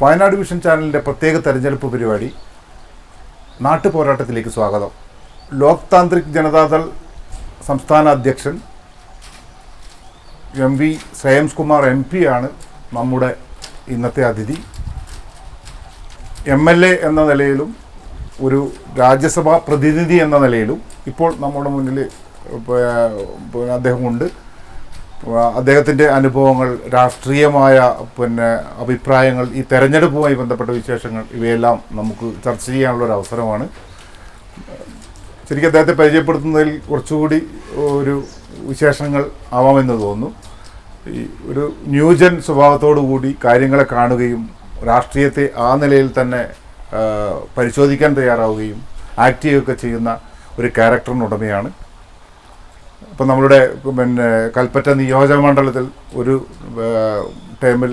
Wayanad vision ചാനലിൻ്റെ പ്രത്യേക തെരഞ്ഞെടുപ്പ് പരിപാടി നാട്ടുപോരാട്ടത്തിലേക്ക് സ്വാഗതം. ലോക് താന്ത്രിക് ജനതാദൾ സംസ്ഥാന അധ്യക്ഷൻ MV ശ്രേയംസ് കുമാർ MP ആണ് നമ്മുടെ ഇന്നത്തെ അതിഥി. MLA എന്ന നിലയിലും ഒരു രാജ്യസഭാ പ്രതിനിധി എന്ന നിലയിലും ഇപ്പോൾ നമ്മുടെ മുന്നിൽ അദ്ദേഹമുണ്ട്. അദ്ദേഹത്തിൻ്റെ അനുഭവങ്ങൾ, രാഷ്ട്രീയമായ അഭിപ്രായങ്ങൾ, ഈ തെരഞ്ഞെടുപ്പുമായി ബന്ധപ്പെട്ട വിശേഷങ്ങൾ, ഇവയെല്ലാം നമുക്ക് ചർച്ച ചെയ്യാനുള്ളൊരു അവസരമാണ്. ശരിക്കും അദ്ദേഹത്തെ പരിചയപ്പെടുത്തുന്നതിൽ കുറച്ചുകൂടി ഒരു വിശേഷങ്ങൾ ആവാമെന്ന് തോന്നുന്നു. ഈ ഒരു ന്യൂജൻ സ്വഭാവത്തോടു കൂടി കാര്യങ്ങളെ കാണുകയും രാഷ്ട്രീയത്തെ ആ നിലയിൽ തന്നെ പരിശോധിക്കാൻ തയ്യാറാവുകയും ആക്ട് ചെയ്യുകയൊക്കെ ചെയ്യുന്ന ഒരു ക്യാരക്ടറിനുടമയാണ്. ഇപ്പം നമ്മളുടെ കൽപ്പറ്റ നിയോജകമണ്ഡലത്തിൽ ഒരു ടൈമിൽ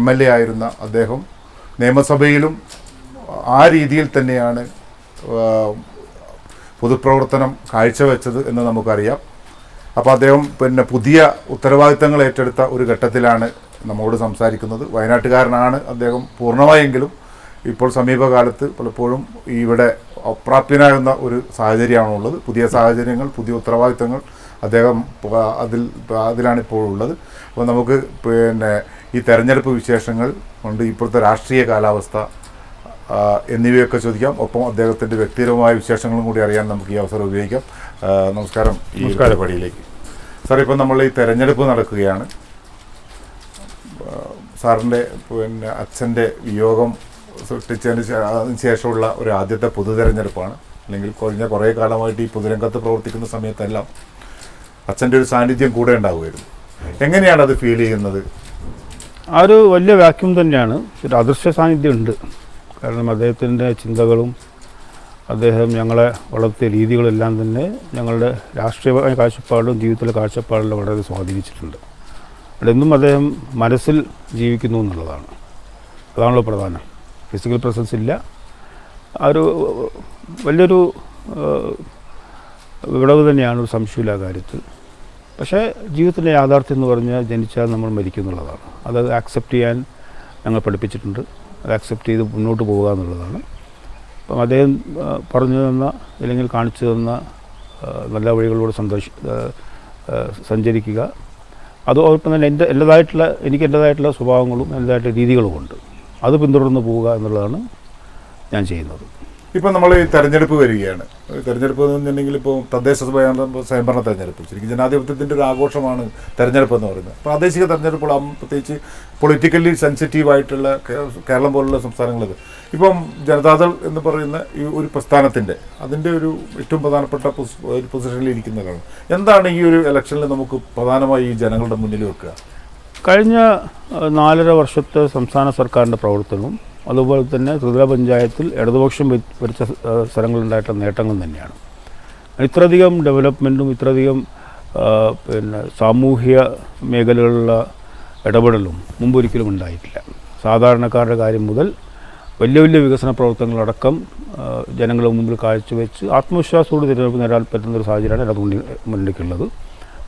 MLA ആയിരുന്ന അദ്ദേഹം നിയമസഭയിലും ആ രീതിയിൽ തന്നെയാണ് പൊതുപ്രവർത്തനം കാഴ്ചവെച്ചത് എന്ന് നമുക്കറിയാം. അപ്പോൾ അദ്ദേഹം പുതിയ ഉത്തരവാദിത്തങ്ങൾ ഏറ്റെടുത്ത ഒരു ഘട്ടത്തിലാണ് നമ്മോട് സംസാരിക്കുന്നത്. വയനാട്ടുകാരനാണ് അദ്ദേഹം പൂർണ്ണമായെങ്കിലും ഇപ്പോൾ സമീപകാലത്ത് പലപ്പോഴും ഇവിടെ അപ്രാപ്യനാകുന്ന ഒരു സാഹചര്യമാണുള്ളത്. പുതിയ സാഹചര്യങ്ങൾ, പുതിയ ഉത്തരവാദിത്തങ്ങൾ അദ്ദേഹം അതിലാണ് ഇപ്പോൾ ഉള്ളത്. അപ്പോൾ നമുക്ക് ഈ തെരഞ്ഞെടുപ്പ് വിശേഷങ്ങൾ കൊണ്ട് ഇപ്പോഴത്തെ രാഷ്ട്രീയ കാലാവസ്ഥ എന്നിവയൊക്കെ ചോദിക്കാം. ഒപ്പം അദ്ദേഹത്തിൻ്റെ വ്യക്തിപരമായ വിശേഷങ്ങളും കൂടി അറിയാൻ നമുക്ക് ഈ അവസരം ഉപയോഗിക്കാം. നമസ്കാരം. ഈ പരിപാടിയിലേക്ക് സാർ, ഇപ്പം നമ്മൾ ഈ തെരഞ്ഞെടുപ്പ് നടക്കുകയാണ്. സാറിൻ്റെ അച്ഛൻ്റെ വിയോഗം സൃഷ്ടിച്ചതിന് ശേഷമുള്ള ഒരു ആദ്യത്തെ പൊതു തെരഞ്ഞെടുപ്പാണ്. അല്ലെങ്കിൽ കഴിഞ്ഞ കുറേ കാലമായിട്ട് ഈ പൊതുരംഗത്ത് പ്രവർത്തിക്കുന്ന സമയത്തെല്ലാം അച്ഛൻ്റെ ഒരു സാന്നിധ്യം കൂടെ ഉണ്ടാവുമായിരുന്നു. എങ്ങനെയാണ് അത് ഫീൽ ചെയ്യുന്നത്? ആ ഒരു വലിയ വാക്യൂം തന്നെയാണ്. ഒരു അദൃശ്യ സാന്നിധ്യം ഉണ്ട്. കാരണം അദ്ദേഹത്തിൻ്റെ ചിന്തകളും അദ്ദേഹം ഞങ്ങളെ വളർത്തിയ രീതികളെല്ലാം തന്നെ ഞങ്ങളുടെ രാഷ്ട്രീയ കാഴ്ചപ്പാടും ജീവിതത്തിലെ കാഴ്ചപ്പാടിലും വളരെ സ്വാധീനിച്ചിട്ടുണ്ട്. അതെന്നും അദ്ദേഹം മനസ്സിൽ ജീവിക്കുന്നു എന്നുള്ളതാണ്. അതാണല്ലോ പ്രധാനം. ഫിസിക്കൽ പ്രസൻസ് ഇല്ല. ആ ഒരു വലിയൊരു വിടവ് തന്നെയാണ്, ഒരു സംശയമില്ല ആ കാര്യത്തിൽ. പക്ഷേ ജീവിതത്തിൻ്റെ യാഥാർത്ഥ്യം എന്ന് പറഞ്ഞാൽ ജനിച്ചാൽ നമ്മൾ മരിക്കുന്നുള്ളതാണ്. അത് ആക്സെപ്റ്റ് ചെയ്യാൻ ഞങ്ങൾ പഠിപ്പിച്ചിട്ടുണ്ട്. അത് ആക്സെപ്റ്റ് ചെയ്ത് മുന്നോട്ട് പോവുക എന്നുള്ളതാണ്. അപ്പം അദ്ദേഹം പറഞ്ഞു തന്ന അല്ലെങ്കിൽ കാണിച്ചു തന്ന നല്ല വഴികളിലൂടെ സഞ്ചരിക്കുക. അതോടൊപ്പം തന്നെ എനിക്ക് എൻ്റേതായിട്ടുള്ള സ്വഭാവങ്ങളും എൻ്റേതായിട്ടുള്ള രീതികളുമുണ്ട്. അത് പിന്തുടർന്ന് പോവുക എന്നുള്ളതാണ് ഞാൻ ചെയ്യുന്നത്. ഇപ്പം നമ്മൾ ഈ തെരഞ്ഞെടുപ്പ് വരികയാണ്. തെരഞ്ഞെടുപ്പ് എന്ന് പറഞ്ഞിട്ടുണ്ടെങ്കിൽ ഇപ്പോൾ തദ്ദേശ സ്വയംഭരണ തെരഞ്ഞെടുപ്പ് ശരിക്കും ജനാധിപത്യത്തിൻ്റെ ഒരു ആഘോഷമാണ് തെരഞ്ഞെടുപ്പ് എന്ന് പറയുന്നത്. പ്രാദേശിക തെരഞ്ഞെടുപ്പുകൾ പ്രത്യേകിച്ച് പൊളിറ്റിക്കലി സെൻസിറ്റീവായിട്ടുള്ള കേരളം പോലുള്ള സംസ്ഥാനങ്ങളിൽ ഇപ്പം ജനതാദൾ എന്ന് പറയുന്ന ഈ ഒരു പ്രസ്ഥാനത്തിൻ്റെ അതിൻ്റെ ഒരു ഏറ്റവും പ്രധാനപ്പെട്ട ഒരു പൊസിഷനിൽ ഇരിക്കുന്നതാണ്. എന്താണ് ഈ ഒരു ഇലക്ഷനിൽ നമുക്ക് പ്രധാനമായി ഈ ജനങ്ങളുടെ മുന്നിൽ വെക്കുക? കഴിഞ്ഞ 4.5 വർഷത്തെ സംസ്ഥാന സർക്കാരിൻ്റെ പ്രവർത്തനവും അതുപോലെ തന്നെ ത്രിതല പഞ്ചായത്തിൽ ഇടതുപക്ഷം ഭരിച്ച സ്ഥലങ്ങളുണ്ടായിട്ടുള്ള നേട്ടങ്ങളും തന്നെയാണ്. ഇത്രയധികം ഡെവലപ്മെൻറ്റും ഇത്രയധികം സാമൂഹ്യ മേഖലകളിലുള്ള ഇടപെടലും മുമ്പൊരിക്കലും ഉണ്ടായിട്ടില്ല. സാധാരണക്കാരുടെ കാര്യം മുതൽ വലിയ വലിയ വികസന പ്രവർത്തനങ്ങളടക്കം ജനങ്ങളുടെ മുമ്പിൽ കാഴ്ചവെച്ച് ആത്മവിശ്വാസത്തോട് തിരഞ്ഞെടുപ്പ് നേടാൻ പറ്റുന്നൊരു സാഹചര്യമാണ് അതിന് മുന്നിലേക്കുള്ളത്.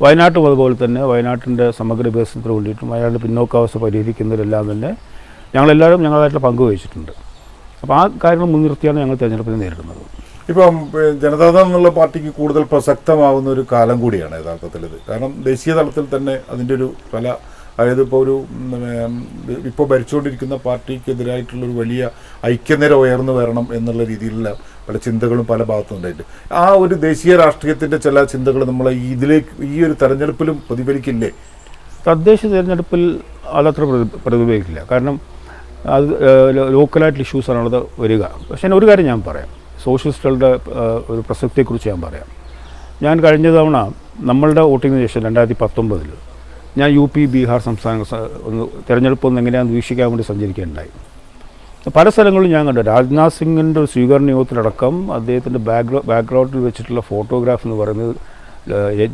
വയനാട്ടും അതുപോലെ തന്നെ വയനാട്ടിൻ്റെ സമഗ്ര വികസനത്തിന് വേണ്ടിയിട്ടും വയനാട്ടിൻ്റെ പിന്നോക്കാവസ്ഥ പരിഹരിക്കുന്നതിലെല്ലാം തന്നെ ഞങ്ങളെല്ലാവരും ഞങ്ങളായിട്ടുള്ള പങ്കുവഹിച്ചിട്ടുണ്ട്. അപ്പോൾ ആ കാര്യങ്ങൾ മുൻനിർത്തിയാണ് ഞങ്ങൾ തെരഞ്ഞെടുപ്പിനെ നേരിടുന്നത്. ഇപ്പം ജനതാദൾ എന്നുള്ള പാർട്ടിക്ക് കൂടുതൽ പ്രസക്തമാവുന്ന ഒരു കാലം കൂടിയാണ് യഥാർത്ഥത്തിൽ ഇത്. കാരണം ദേശീയ തലത്തിൽ തന്നെ അതിൻ്റെ ഒരു അതായത് ഇപ്പോൾ ഭരിച്ചുകൊണ്ടിരിക്കുന്ന പാർട്ടിക്കെതിരായിട്ടുള്ളൊരു വലിയ ഐക്യനിര ഉയർന്നു വരണം എന്നുള്ള രീതിയിലുള്ള പല ചിന്തകളും പല ഭാഗത്തും ഉണ്ടായിട്ട് ആ ഒരു ദേശീയ രാഷ്ട്രീയത്തിൻ്റെ ചില ചിന്തകൾ നമ്മളെ ഈ ഒരു തെരഞ്ഞെടുപ്പിലും പ്രതിഫലിക്കില്ലേ? തദ്ദേശ തിരഞ്ഞെടുപ്പിൽ അതത്ര പ്രതിഫലിക്കില്ല. കാരണം അത് ലോക്കലായിട്ടുള്ള ഇഷ്യൂസാണ് അത് വരിക. പക്ഷേ ഒരു കാര്യം ഞാൻ പറയാം, സോഷ്യലിസ്റ്റുകളുടെ ഒരു പ്രസക്തിയെക്കുറിച്ച് ഞാൻ പറയാം. ഞാൻ കഴിഞ്ഞ തവണ നമ്മളുടെ വോട്ടിങ്ങിന് ശേഷം 2019 ഞാൻ UP, ബീഹാർ സംസ്ഥാന തിരഞ്ഞെടുപ്പൊന്നും എങ്ങനെയാണെന്ന് വീക്ഷിക്കാൻ വേണ്ടി സഞ്ചരിക്കുകയുണ്ടായി. പല സ്ഥലങ്ങളിലും ഞാൻ കണ്ടു രാജ്നാഥ് സിംഗിൻ്റെ ഒരു സ്വീകരണ യോഗത്തിലടക്കം അദ്ദേഹത്തിൻ്റെ ബാക്ക്ഗ്രൗണ്ടിൽ വെച്ചിട്ടുള്ള ഫോട്ടോഗ്രാഫ് എന്ന് പറയുന്നത്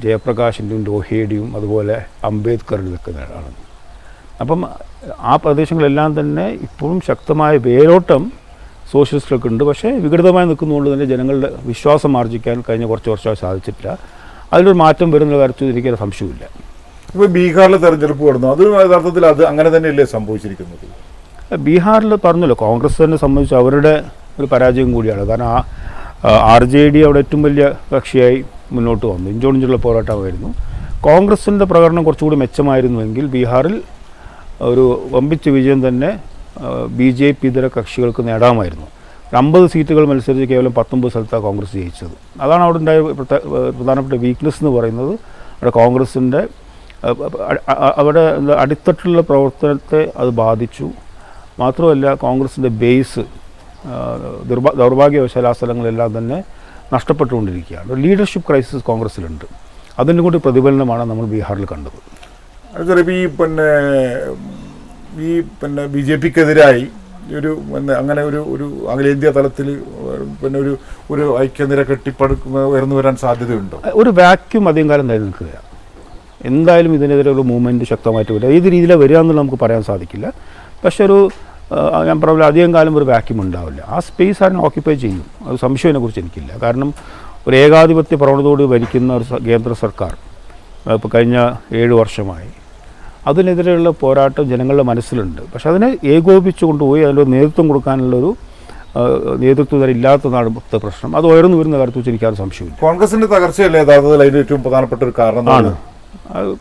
ജയപ്രകാശിൻ്റെയും ലോഹ്യയുടെയും അതുപോലെ അംബേദ്കറിൽ വെക്കുന്നതാണ്. അപ്പം ആ പ്രദേശങ്ങളെല്ലാം തന്നെ ഇപ്പോഴും ശക്തമായ വേരോട്ടം സോഷ്യലിസ്റ്റുകൾക്ക് ഉണ്ട്. പക്ഷേ വിഘടിതമായി നിൽക്കുന്നതുകൊണ്ട് തന്നെ ജനങ്ങളുടെ വിശ്വാസം ആർജിക്കാൻ കഴിഞ്ഞ കുറച്ച് വർഷമായി സാധിച്ചിട്ടില്ല. അതിലൊരു മാറ്റം വരുന്ന കാര്യത്തിൽ എനിക്കൊരു സംശയമില്ല. ഇപ്പോൾ ബീഹാറിലെ തെരഞ്ഞെടുപ്പ് നടന്നു, അത് യഥാർത്ഥത്തിൽ അത് അങ്ങനെ തന്നെയല്ലേ സംഭവിച്ചിരിക്കുന്നത്? ബീഹാറിൽ പറഞ്ഞല്ലോ, കോൺഗ്രസ് തന്നെ സംബന്ധിച്ച് അവരുടെ ഒരു പരാജയം കൂടിയാണ്. കാരണം RJD അവിടെ ഏറ്റവും വലിയ കക്ഷിയായി മുന്നോട്ട് വന്നു, ഇഞ്ചോടിഞ്ചുള്ള പോരാട്ടമായിരുന്നു. കോൺഗ്രസിൻ്റെ പ്രകടനം കുറച്ചുകൂടി മെച്ചമായിരുന്നുവെങ്കിൽ ബീഹാറിൽ ഒരു വമ്പിച്ച വിജയം തന്നെ BJP ഇതര കക്ഷികൾക്ക് നേടാമായിരുന്നു. 50 സീറ്റുകൾ മത്സരിച്ച് കേവലം 19 സ്ഥലത്താണ് കോൺഗ്രസ് ജയിച്ചത്. അതാണ് അവിടെ ഉണ്ടായ പ്രധാനപ്പെട്ട വീക്ക്നെസ് എന്ന് പറയുന്നത്. അവിടെ കോൺഗ്രസിൻ്റെ അവിടെ അടിത്തട്ടിലുള്ള പ്രവർത്തനത്തെ അത് ബാധിച്ചു. മാത്രമല്ല കോൺഗ്രസിൻ്റെ ബേസ് ദൗർഭാഗ്യവശാൽ ആ സ്ഥലങ്ങളെല്ലാം തന്നെ നഷ്ടപ്പെട്ടുകൊണ്ടിരിക്കുകയാണ്. Leadership crisis കോൺഗ്രസ്സിലുണ്ട്. അതിൻ്റെ കൂടി പ്രതിഫലനമാണ് നമ്മൾ ബീഹാറിൽ കണ്ടത്. ഈ BJPക്കെതിരായി അങ്ങനെ ഒരു അഖിലേന്ത്യാ തലത്തിൽ ഒരു ഐക്യനിര ഉയർന്നു വരാൻ സാധ്യതയുണ്ടോ? ഒരു വാക്യൂം അധികം കാലം നിലനിൽക്കുകയാണ്. എന്തായാലും ഇതിനെതിരെ ഒരു മൂവ്മെൻറ്റ് ശക്തമായിട്ട് വരിക, ഏത് രീതിയിലാണ് വരിക എന്നുള്ളത് നമുക്ക് പറയാൻ സാധിക്കില്ല. പക്ഷെ ഞാൻ പറഞ്ഞ അധികം കാലം ഒരു വാക്യൂം ഉണ്ടാവില്ല. ആ സ്പേസ് ആരും ഓക്യുപ്പൈ ചെയ്യും, അത് സംശയത്തിനെക്കുറിച്ച് എനിക്കില്ല. കാരണം ഒരു ഏകാധിപത്യ പ്രവണതയോട് ഭരിക്കുന്ന ഒരു കേന്ദ്ര സർക്കാർ ഇപ്പോൾ കഴിഞ്ഞ 7 വർഷമായി, അതിനെതിരെയുള്ള പോരാട്ടം ജനങ്ങളുടെ മനസ്സിലുണ്ട്. പക്ഷെ അതിനെ ഏകോപിപ്പിച്ചു കൊണ്ടുപോയി അതിലൊരു നേതൃത്വം കൊടുക്കാനുള്ളൊരു നേതൃത്വം ഇല്ലാത്തതാണ് ഇപ്പോഴത്തെ പ്രശ്നം. അത് ഉയർന്നു വരുന്ന കാര്യത്തിൽ വെച്ച് എനിക്കാരും സംശയമില്ല. കോൺഗ്രസിൻ്റെ തകർച്ചയല്ലേ യഥാർത്ഥത്തിൽ അതിൻ്റെ ഏറ്റവും പ്രധാനപ്പെട്ട ഒരു കാരണമാണ്.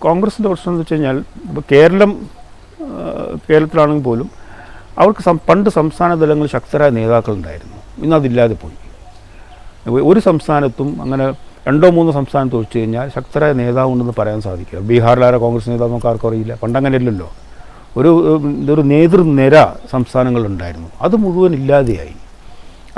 കോൺഗ്രസിൻ്റെ പ്രശ്നം എന്ന് വെച്ച് കഴിഞ്ഞാൽ ഇപ്പോൾ കേരളത്തിലാണെങ്കിൽ പോലും അവർക്ക് പണ്ട് സംസ്ഥാന തലങ്ങളിൽ ശക്തരായ നേതാക്കളുണ്ടായിരുന്നു. ഇന്നതില്ലാതെ പോയി. ഒരു സംസ്ഥാനത്തും അങ്ങനെ 2-3 സംസ്ഥാനത്ത് ഒഴിച്ചു കഴിഞ്ഞാൽ ശക്തരായ നേതാവുണ്ടെന്ന് പറയാൻ സാധിക്കില്ല. ബീഹാറിലാരെ കോൺഗ്രസ് നേതാവ് നമുക്ക് ആർക്കും അറിയില്ല. പണ്ടങ്ങനെയല്ലല്ലോ. ഒരു നേതൃനിര സംസ്ഥാനങ്ങളുണ്ടായിരുന്നു, അത് മുഴുവൻ ഇല്ലാതെയായി.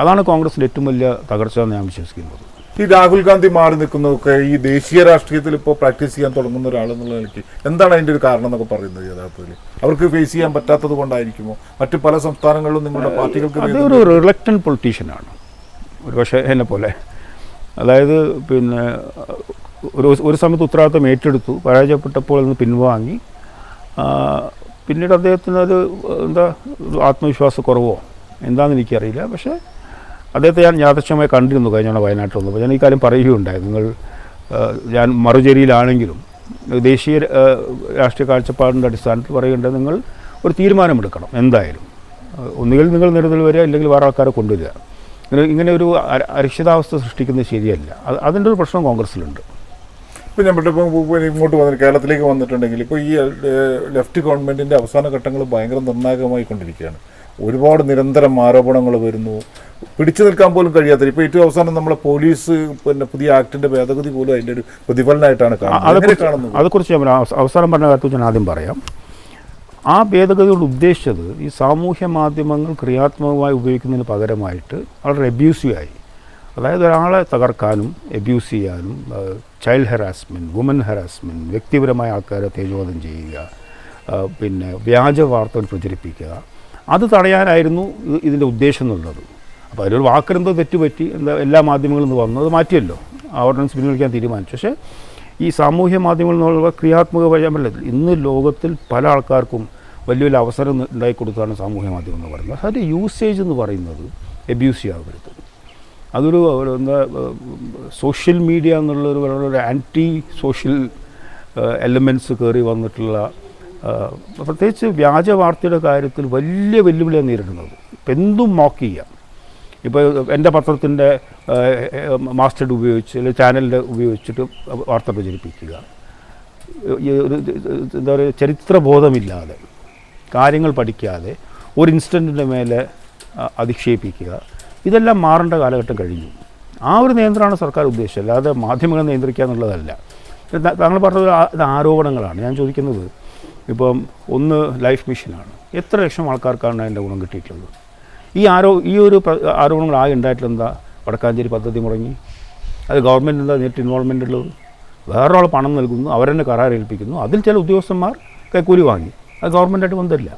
അതാണ് കോൺഗ്രസിൻ്റെ ഏറ്റവും വലിയ തകർച്ച എന്ന് ഞാൻ വിശ്വസിക്കുന്നത്. ഈ രാഹുൽ ഗാന്ധി മാറി നിൽക്കുന്നതൊക്കെ ഈ ദേശീയ രാഷ്ട്രീയത്തിൽ ഇപ്പോൾ പ്രാക്ടീസ് ചെയ്യാൻ തുടങ്ങുന്ന ഒരാളെന്നുള്ള നിലയ്ക്ക് എന്താണ് അതിൻ്റെ ഒരു കാരണം എന്നൊക്കെ പറയുന്നത്? യഥാർത്ഥത്തിൽ അവർക്ക് ഫേസ് ചെയ്യാൻ പറ്റാത്തത് കൊണ്ടായിരിക്കുമോ? മറ്റ് പല സംസ്ഥാനങ്ങളിലും നിങ്ങളുടെ പാർട്ടികൾക്ക് അതൊരു റിലക്റ്റന്റ് പൊളിറ്റീഷ്യനാണ് ഒരു പക്ഷേ എന്നെ പോലെ. അതായത് ഒരു സമയത്ത് ഉത്തരവാദിത്തം ഏറ്റെടുത്തു, പരാജയപ്പെട്ടപ്പോൾ അതിന് പിൻവാങ്ങി. പിന്നീട് അദ്ദേഹത്തിന് ഒരു ആത്മവിശ്വാസക്കുറവോ എന്താണെന്ന് എനിക്കറിയില്ല. പക്ഷേ അദ്ദേഹത്തെ ഞാൻ യാദൃച്ഛമായി കണ്ടിരുന്നു കഴിഞ്ഞാണ് വയനാട്ടിൽ വന്നപ്പോൾ. ഞാൻ ഈ കാര്യം പറയുകയുണ്ടായി. ഞാൻ മറുചേരിയിലാണെങ്കിലും ദേശീയ രാഷ്ട്രീയ കാഴ്ചപ്പാടിൻ്റെ അടിസ്ഥാനത്തിൽ പറയേണ്ടത് നിങ്ങൾ ഒരു തീരുമാനമെടുക്കണം. എന്തായാലും ഒന്നുകിൽ നിങ്ങൾ നേരിടൽ വരിക, ഇല്ലെങ്കിൽ വേറെ ആൾക്കാരെ കൊണ്ടുവരിക. ഇങ്ങനെ ഒരു അരക്ഷിതാവസ്ഥ സൃഷ്ടിക്കുന്നത് ശരിയല്ല. അതിൻ്റെ ഒരു പ്രശ്നം കോൺഗ്രസ്സിലുണ്ട്. ഇപ്പോൾ നമ്മളിപ്പോൾ ഇങ്ങോട്ട് വന്നിട്ട് കേരളത്തിലേക്ക് വന്നിട്ടുണ്ടെങ്കിൽ ഇപ്പോൾ ഈ ലെഫ്റ്റ് ഗവൺമെൻറ്റിൻ്റെ അവസാന ഘട്ടങ്ങൾ ഭയങ്കര നിർണായകമായി കൊണ്ടിരിക്കുകയാണ്. ഒരുപാട് നിരന്തരം ആരോപണങ്ങൾ വരുന്നു, പിടിച്ചു നിൽക്കാൻ പോലും കഴിയാത്ത. ഇപ്പോൾ ഏറ്റവും അവസാനം നമ്മളെ പോലീസ് പുതിയ ആക്ടിൻ്റെ ഭേദഗതി പോലും അതിൻ്റെ ഒരു പ്രതിഫലനമായിട്ടാണ് കാണുന്നത്. അതേക്കുറിച്ച് ഞാൻ അവസാനം പറഞ്ഞ കാര്യത്തിൽ ഞാൻ ആദ്യം പറയാം. ആ ഭേദഗതിയോട് ഉദ്ദേശിച്ചത് ഈ സാമൂഹ്യ മാധ്യമങ്ങൾ ക്രിയാത്മകമായി ഉപയോഗിക്കുന്നതിന് പകരമായിട്ട് വളരെ അബ്യൂസീവായി, അതായത് ഒരാളെ തകർക്കാനും അബ്യൂസ് ചെയ്യാനും, ചൈൽഡ് ഹരാസ്മെൻറ്റ്, വുമൻ ഹരാസ്മെൻറ്റ്, വ്യക്തിപരമായ ആൾക്കാരെ തേജോവധം ചെയ്യുക, വ്യാജ വാർത്തകൾ പ്രചരിപ്പിക്കുക, അത് തടയാനായിരുന്നു ഇതിൻ്റെ ഉദ്ദേശം എന്നുള്ളത്. അപ്പോൾ അതിലൊരു വാക്കെന്തോ തെറ്റുപറ്റി എല്ലാ മാധ്യമങ്ങളിൽ നിന്ന് വന്നു, അത് മാറ്റിയല്ലോ, ആ ഓർഡിനൻസ് പിൻവലിക്കാൻ തീരുമാനിച്ചു. പക്ഷേ ഈ സാമൂഹ്യ മാധ്യമങ്ങളിൽ നിന്നുള്ള ക്രിയാത്മക വഴിയല്ല. ഇന്ന് ലോകത്തിൽ പല ആൾക്കാർക്കും വലിയ വലിയ അവസരം ഉണ്ടായിക്കൊടുത്താണ് സാമൂഹ്യ മാധ്യമം എന്ന് പറയുന്നത്. അതിൻ്റെ യൂസേജ് എന്ന് പറയുന്നത് അബ്യൂസ് ആവരുത്. അതൊരു സോഷ്യൽ മീഡിയ എന്നുള്ളൊരു വളരെ ആൻറ്റി സോഷ്യൽ എലമെൻറ്റ്സ് കയറി വന്നിട്ടുള്ള, പ്രത്യേകിച്ച് വ്യാജ വാർത്തയുടെ കാര്യത്തിൽ വലിയ വെല്ലുവിളിയാണ് നേരിടുന്നത്. ഇപ്പം എന്തും മോക്ക് ചെയ്യാം. ഇപ്പോൾ എൻ്റെ പത്രത്തിൻ്റെ മാസ്റ്റർഡ് ഉപയോഗിച്ച് അല്ലെങ്കിൽ ചാനലിൻ്റെ ഉപയോഗിച്ചിട്ട് വാർത്ത പ്രചരിപ്പിക്കുക, എന്താ പറയുക, ചരിത്രബോധമില്ലാതെ കാര്യങ്ങൾ പഠിക്കാതെ ഒരു ഇൻസിഡൻറ്റിൻ്റെ മേലെ അധിക്ഷേപിക്കുക, ഇതെല്ലാം മാറേണ്ട കാലഘട്ടം കഴിഞ്ഞു. ആ ഒരു നിയന്ത്രണമാണ് സർക്കാർ ഉദ്ദേശിച്ചത്, അല്ലാതെ മാധ്യമങ്ങളെ നിയന്ത്രിക്കുക എന്നുള്ളതല്ല. താങ്കൾ പറഞ്ഞത് ഇത് ആരോപണങ്ങളാണ്. ഞാൻ ചോദിക്കുന്നത്, ഇപ്പം ഒന്ന് ലൈഫ് മിഷനാണ്, എത്ര ലക്ഷം ആൾക്കാർക്കാണ് അതിൻ്റെ ഗുണം കിട്ടിയിട്ടുള്ളത്? ഈ ഒരു ആരോപണങ്ങൾ ആകെ ഉണ്ടായിട്ടുള്ള എന്താ? വടക്കാഞ്ചേരി പദ്ധതി മുടങ്ങി, അത് ഗവൺമെൻറ് എന്താ നേരിട്ട് ഇൻവോൾവ്മെൻ്റ് ഉള്ളത്? വേറൊരാൾ പണം നൽകുന്നു, അവരെന്നെ കരാർ ഏൽപ്പിക്കുന്നു, അതിൽ ചില ഉദ്യോഗസ്ഥന്മാർ കൈക്കൂലി വാങ്ങി, അത് ഗവൺമെൻറ്റായിട്ട് ബന്ധമില്ല.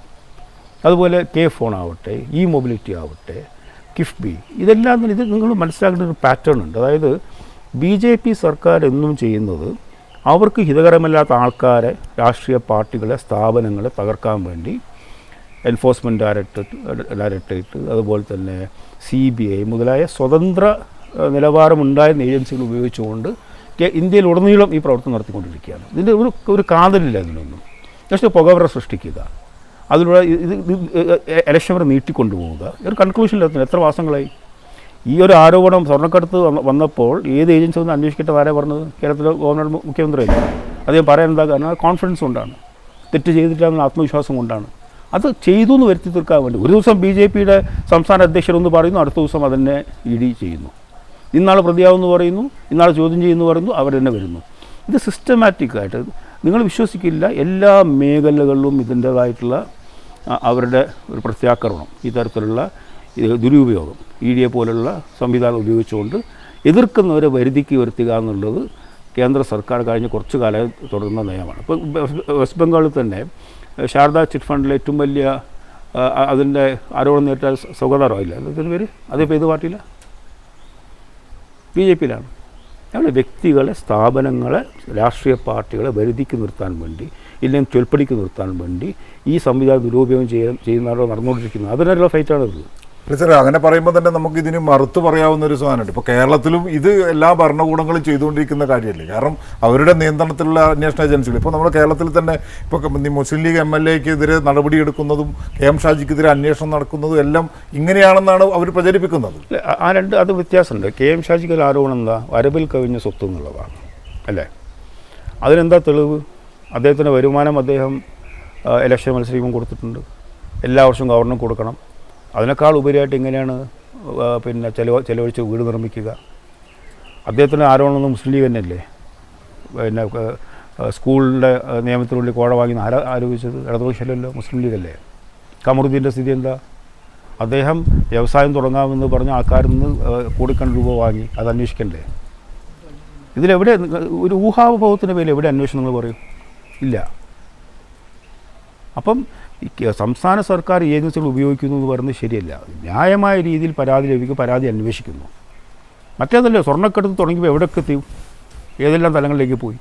അതുപോലെ കെ ഫോൺ ആവട്ടെ, ഇ മൊബിലിറ്റി ആവട്ടെ, കിഫ്ബി, ഇതെല്ലാം തന്നെ ഇത് നിങ്ങൾ മനസ്സിലാക്കേണ്ട ഒരു പാറ്റേൺ ഉണ്ട്. അതായത് BJP സർക്കാർ എന്നും ചെയ്യുന്നത് അവർക്ക് ഹിതകരമല്ലാത്ത ആൾക്കാരെ, രാഷ്ട്രീയ പാർട്ടികളെ, സ്ഥാപനങ്ങളെ തകർക്കാൻ വേണ്ടി എൻഫോഴ്സ്മെൻറ്റ് ഡയറക്ടറേറ്റ്, അതുപോലെ തന്നെ CBI മുതലായ സ്വതന്ത്ര നിലവാരമുണ്ടായിരുന്ന ഏജൻസികൾ ഉപയോഗിച്ചുകൊണ്ട് ഇന്ത്യയിലുടനീളം ഈ പ്രവർത്തനം നടത്തിക്കൊണ്ടിരിക്കുകയാണ്. ഇതിൻ്റെ ഒരു കാതലില്ല ഇതിനൊന്നും. ജസ്റ്റ് പുകവറ സൃഷ്ടിക്കുക, അതിലൂടെ ഇലക്ഷൻ വരെ നീട്ടിക്കൊണ്ടുപോവുക ഒരു കൺക്ലൂഷനിലെത്തുന്നു. എത്ര മാസങ്ങളായി ഈ ഒരു ആരോപണം സ്വർണ്ണക്കടത്ത് വന്നപ്പോൾ ഏത് ഏജൻസി ഒന്ന് അന്വേഷിക്കട്ടെ ആരാ പറഞ്ഞത്? കേരളത്തിലെ ഗവർണർ മുഖ്യമന്ത്രിയല്ലേ. അദ്ദേഹം പറയാൻ എന്താ കാരണം? കോൺഫിഡൻസ് കൊണ്ടാണ്, തെറ്റ് ചെയ്തിട്ടാണെന്ന ആത്മവിശ്വാസം കൊണ്ടാണ്. അത് ചെയ്തു എന്ന് വരുത്തി തീർക്കാൻ വേണ്ടി ഒരു ദിവസം BJPയുടെ സംസ്ഥാന അധ്യക്ഷരൊന്ന് പറയുന്നു, അടുത്ത ദിവസം അതിനെ ED ചെയ്യുന്നു. ഇന്നാൾ പ്രതിയാവെന്ന് പറയുന്നു, ഇന്നാൾ ചോദ്യം ചെയ്യുന്നു പറയുന്നു, അവർ തന്നെ വരുന്നു. ഇത് സിസ്റ്റമാറ്റിക്കായിട്ട് നിങ്ങൾ വിശ്വസിക്കില്ല, എല്ലാ മേഖലകളിലും ഇതിൻ്റേതായിട്ടുള്ള അവരുടെ ഒരു പ്രത്യാക്രമണം, ഈ തരത്തിലുള്ള ദുരുപയോഗം ED പോലുള്ള സംവിധാനം ഉപയോഗിച്ചുകൊണ്ട് എതിർക്കുന്നവരെ വരുതിക്ക് വരുത്തുക എന്നുള്ളത് കേന്ദ്ര സർക്കാർ കഴിഞ്ഞ കുറച്ച് കാലമായി തുടരുന്ന നയമാണ്. ഇപ്പോൾ വെസ്റ്റ് ബംഗാളിൽ തന്നെ ശാരദാ ചിറ്റ് ഫണ്ടിലെ ഏറ്റവും വലിയ അതിൻ്റെ ആരോപണം നേരിട്ട സുഗതറായില്ല, അതിൻ്റെ പേര് അതിപ്പോൾ ഏത് പാർട്ടിയിലാണ്? BJPയിലാണ്. ഞങ്ങളുടെ വ്യക്തികളെ, സ്ഥാപനങ്ങളെ, രാഷ്ട്രീയ പാർട്ടികളെ വരുതിക്ക് നിർത്താൻ വേണ്ടി, ഇല്ലെങ്കിൽ ചൊൽപ്പടിക്ക് നിർത്താൻ വേണ്ടി ഈ സംവിധാനം ദുരുപയോഗം ചെയ്യുന്നവരോ നടന്നുകൊണ്ടിരിക്കുന്നത്. അതിനുള്ള ഫൈറ്റാണിത്. സാർ, അങ്ങനെ പറയുമ്പോൾ തന്നെ നമുക്ക് ഇതിന് മറുത്ത് പറയാവുന്ന ഒരു സാധനമുണ്ട്. ഇപ്പോൾ കേരളത്തിലും ഇത് എല്ലാ ഭരണകൂടങ്ങളും ചെയ്തുകൊണ്ടിരിക്കുന്ന കാര്യമല്ലേ. കാരണം അവരുടെ നിയന്ത്രണത്തിലുള്ള അന്വേഷണ ഏജൻസികൾ, ഇപ്പോൾ നമ്മുടെ കേരളത്തിൽ തന്നെ ഇപ്പോൾ മുസ്ലിം ലീഗ് MLAക്കെതിരെ നടപടിയെടുക്കുന്നതും KM ഷാജിക്കെതിരെ അന്വേഷണം നടക്കുന്നതും എല്ലാം ഇങ്ങനെയാണെന്നാണ് അവർ പ്രചരിപ്പിക്കുന്നത്. അത് വ്യത്യാസമുണ്ട്. KM ഷാജിക്ക് ആരോപണം എന്താ? വരവിൽ കവിഞ്ഞ സ്വത്ത് എന്നുള്ളതാണ് അല്ലേ. അതിനെന്താ തെളിവ്? അദ്ദേഹത്തിൻ്റെ വരുമാനം അദ്ദേഹം ഇലക്ഷൻ മത്സരിക്കുമ്പോൾ കൊടുത്തിട്ടുണ്ട്. എല്ലാ വർഷവും ഗവർണർ കൊടുക്കണം. അതിനേക്കാൾ ഉപരിയായിട്ട് എങ്ങനെയാണ് ചെലവഴിച്ച് വീട് നിർമ്മിക്കുക? അദ്ദേഹത്തിൻ്റെ ആരോപണം മുസ്ലിം ലീഗ് തന്നെയല്ലേ. സ്കൂളിൻ്റെ നിയമത്തിനുള്ളിൽ കോഴ വാങ്ങി ആരോപിച്ചത് ഇടതുപക്ഷമല്ലല്ലോ, മുസ്ലിം ലീഗല്ലേ. കമറുദ്ദീൻ്റെ സ്ഥിതി എന്താ? അദ്ദേഹം വ്യവസായം തുടങ്ങാമെന്ന് പറഞ്ഞ ആൾക്കാരിൽ നിന്ന് കോടിക്കണക്കിന് രൂപ വാങ്ങി, അത് അന്വേഷിക്കണ്ടേ? ഇതിലെവിടെ ഒരു ഊഹാഭവത്തിൻ്റെ പേരിൽ എവിടെ അന്വേഷണം നിങ്ങൾ പറയും? ഇല്ല. അപ്പം സംസ്ഥാന സർക്കാർ ഏജൻസികൾ ഉപയോഗിക്കുന്നു എന്ന് പറയുന്നത് ശരിയല്ല. ന്യായമായ രീതിയിൽ പരാതി ലഭിക്കും, പരാതി അന്വേഷിക്കുന്നു. മറ്റേതല്ലേ സ്വർണ്ണക്കടത്ത് തുടങ്ങിയപ്പോൾ എവിടെയൊക്കെ എത്തി, ഏതെല്ലാം തലങ്ങളിലേക്ക് പോയി.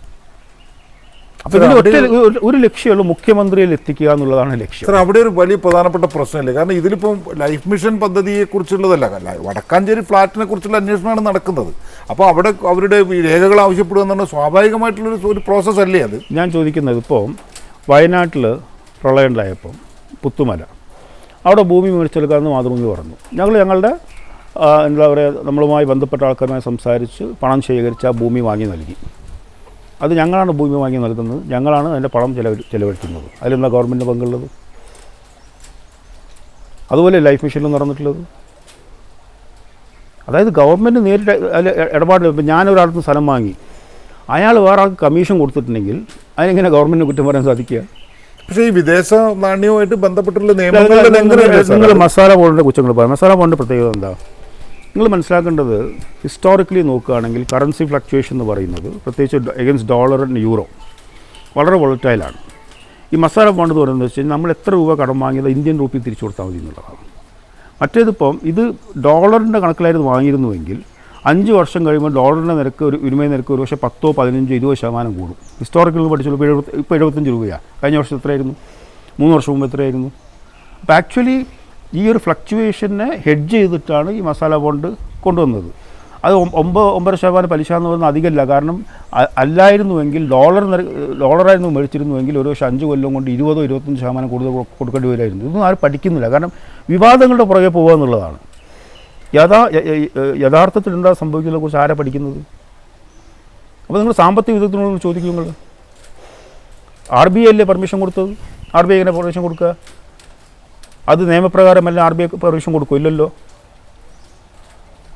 അപ്പോൾ ഇതിന് ഒറ്റ ഒരു ലക്ഷ്യമുള്ളൂ, മുഖ്യമന്ത്രിയിൽ എത്തിക്കുക എന്നുള്ളതാണ് ലക്ഷ്യം. സാർ, അവിടെ ഒരു വലിയ പ്രധാനപ്പെട്ട പ്രശ്നമില്ലേ. കാരണം ഇതിലിപ്പം ലൈഫ് മിഷൻ പദ്ധതിയെക്കുറിച്ചുള്ളതല്ല, വടക്കാഞ്ചേരി ഫ്ലാറ്റിനെ കുറിച്ചുള്ള അന്വേഷണമാണ് നടക്കുന്നത്. അപ്പോൾ അവിടെ അവരുടെ രേഖകൾ ആവശ്യപ്പെടുക എന്ന് പറഞ്ഞാൽ സ്വാഭാവികമായിട്ടുള്ളൊരു പ്രോസസ്സ് അല്ലേ അത്? ഞാൻ ചോദിക്കുന്നത്, ഇപ്പോൾ വയനാട്ടിൽ പ്രളയം ഉണ്ടായപ്പോൾ പുത്തുമല അവിടെ ഭൂമി മേടിച്ചെടുക്കാമെന്ന് മാതൃഭൂമി പറഞ്ഞു. ഞങ്ങളുടെ എന്താ പറയുക, നമ്മളുമായി ബന്ധപ്പെട്ട ആൾക്കാരുമായി സംസാരിച്ച് പണം ശേഖരിച്ച് ആ ഭൂമി വാങ്ങി നൽകി. അത് ഞങ്ങളാണ് ഭൂമി വാങ്ങി നൽകുന്നത്, ഞങ്ങളാണ് അതിൻ്റെ പണം ചെലവഴിക്കുന്നത്. അതിലെന്താ ഗവൺമെൻറ്റിൻ്റെ പങ്കുള്ളത്? അതുപോലെ ലൈഫ് മിഷനിൽ നടന്നിട്ടുള്ളത്. അതായത് ഗവൺമെൻറ് നേരിട്ട് അതിൽ ഇടപാടില്ല. ഇപ്പം ഞാനൊരാളിൽ നിന്ന് സ്ഥലം വാങ്ങി, അയാൾ വേറെ ആൾക്ക് കമ്മീഷൻ കൊടുത്തിട്ടുണ്ടെങ്കിൽ അതിനെങ്ങനെ ഗവൺമെൻറ്റിന് കുറ്റം പറയാൻ സാധിക്കുക? പക്ഷേ ഈ വിദേശ നാണ്യവുമായിട്ട് ബന്ധപ്പെട്ടുള്ള നിയമങ്ങൾ നിങ്ങൾ മസാല ബോണ്ടിൻ്റെ കുറ്റങ്ങൾ പറയാം. മസാല ബോണ്ടിൻ്റെ പ്രത്യേകത എന്താ? നിങ്ങൾ മനസ്സിലാക്കേണ്ടത്, ഹിസ്റ്റോറിക്കലി നോക്കുകയാണെങ്കിൽ കറൻസി ഫ്ലക്ച്വേഷൻ എന്ന് പറയുന്നത്, പ്രത്യേകിച്ച് എഗൻസ്റ്റ് ഡോളർ ആൻഡ് യൂറോ, വളരെ വോളറ്റൈലാണ്. ഈ മസാല ബോണ്ട് എന്ന് പറയുന്നത് വെച്ച് കഴിഞ്ഞാൽ നമ്മൾ എത്ര രൂപ കടം വാങ്ങിയത് ഇന്ത്യൻ രൂപയിൽ തിരിച്ചു കൊടുത്താൽ മതി എന്നുള്ളതാണ്. മറ്റേതിപ്പം ഇത് ഡോളറിൻ്റെ കണക്കിലായിരുന്നു വാങ്ങിയിരുന്നുവെങ്കിൽ 5 വർഷം കഴിയുമ്പോൾ ഡോളറിൻ്റെ നിരക്ക്, ഒരു വിനിമയ നിരക്ക് ഒരു പക്ഷേ 10, 15, 20% കൂടും. ഹിസ്റ്റോറിക്കൽ പഠിച്ചുള്ളൂ. ഇപ്പോൾ 75 രൂപയാണ്. കഴിഞ്ഞ വർഷം എത്രയായിരുന്നു? 3 വർഷം മുമ്പ് എത്രയായിരുന്നു? അപ്പോൾ ആക്ച്വലി ഈ ഒരു ഫ്ലക്ച്വേഷനെ ഹെഡ്ജ് ചെയ്തിട്ടാണ് ഈ മസാല ബോണ്ട് കൊണ്ടുവന്നത്. അത് 9.5% പലിശ എന്ന് പറയുന്നത് അധികമല്ല. കാരണം അല്ലായിരുന്നുവെങ്കിൽ ഡോളറായിരുന്നു മേടിച്ചിരുന്നുവെങ്കിൽ ഒരു പക്ഷേ 5 കൊല്ലം കൊണ്ട് 20-25% കൂടുതൽ കൊടുക്കേണ്ടി വരുമായിരുന്നു. ഇതൊന്നും ആരും പഠിക്കുന്നില്ല. കാരണം വിവാദങ്ങളുടെ പുറകെ പോകുക എന്നുള്ളതാണ്. യഥാർത്ഥത്തിൽ എന്താ സംഭവിക്കുന്നതിനെക്കുറിച്ച് ആരാ പഠിക്കുന്നത്? അപ്പോൾ നിങ്ങൾ സാമ്പത്തിക വിദഗ്ധനോട് ചോദിക്കും. നിങ്ങൾ RBI അല്ലേ പെർമിഷൻ കൊടുത്തത്? RBI എങ്ങനെ പെർമിഷൻ കൊടുക്കുക? അത് നിയമപ്രകാരമല്ല RBI പെർമിഷൻ കൊടുക്കുമല്ലോ.